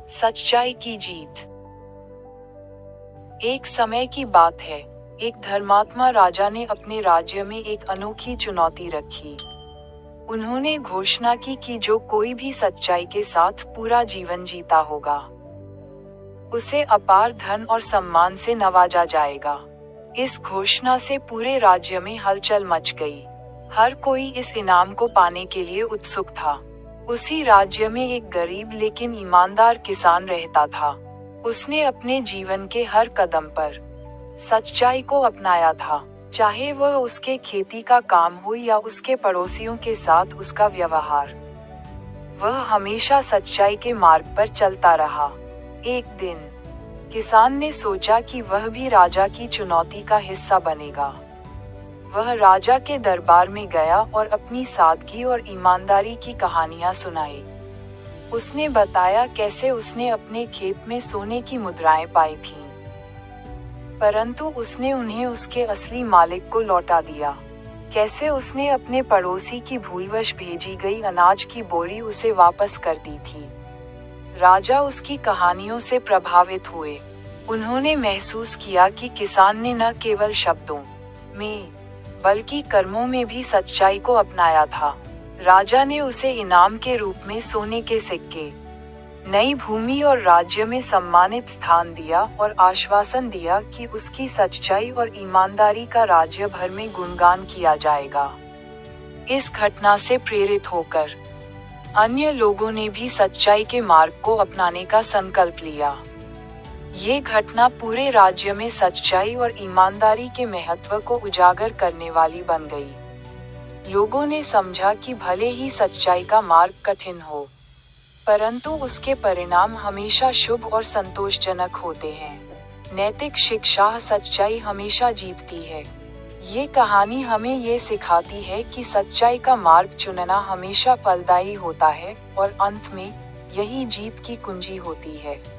सच्चाई की जीत। एक समय की बात है, एक धर्मात्मा राजा ने अपने राज्य में एक अनोखी चुनौती रखी। उन्होंने घोषणा की कि जो कोई भी सच्चाई के साथ पूरा जीवन जीता होगा, उसे अपार धन और सम्मान से नवाजा जाएगा। इस घोषणा से पूरे राज्य में हलचल मच गई। हर कोई इस इनाम को पाने के लिए उत्सुक था। उसी राज्य में एक गरीब लेकिन ईमानदार किसान रहता था। उसने अपने जीवन के हर कदम पर सच्चाई को अपनाया था, चाहे वह उसके खेती का काम हो या उसके पड़ोसियों के साथ उसका व्यवहार। वह हमेशा सच्चाई के मार्ग पर चलता रहा। एक दिन किसान ने सोचा कि वह भी राजा की चुनौती का हिस्सा बनेगा। वह राजा के दरबार में गया और अपनी सादगी और ईमानदारी की कहानियां सुनाई। उसने बताया कैसे उसने अपने खेत में सोने की मुद्राएं पाई थीं, परंतु उसने उन्हें उसके असली मालिक को लौटा दिया। कैसे उसने अपने पड़ोसी की भूलवश भेजी गई अनाज की बोरी उसे वापस कर दी थी। राजा उसकी कहानियों से प्रभावित हुए। उन्होंने महसूस किया कि किसान ने न केवल शब्दों में बल्कि कर्मों में भी सच्चाई को अपनाया था। राजा ने उसे इनाम के रूप में सोने के सिक्के, नई भूमि और राज्य में सम्मानित स्थान दिया और आश्वासन दिया कि उसकी सच्चाई और ईमानदारी का राज्य भर में गुणगान किया जाएगा। इस घटना से प्रेरित होकर अन्य लोगों ने भी सच्चाई के मार्ग को अपनाने का संकल्प लिया। ये घटना पूरे राज्य में सच्चाई और ईमानदारी के महत्व को उजागर करने वाली बन गई। लोगों ने समझा कि भले ही सच्चाई का मार्ग कठिन हो, परंतु उसके परिणाम हमेशा शुभ और संतोषजनक होते हैं। नैतिक शिक्षा, सच्चाई हमेशा जीतती है। ये कहानी हमें ये सिखाती है कि सच्चाई का मार्ग चुनना हमेशा फलदायी होता है और अंत में यही जीत की कुंजी होती है।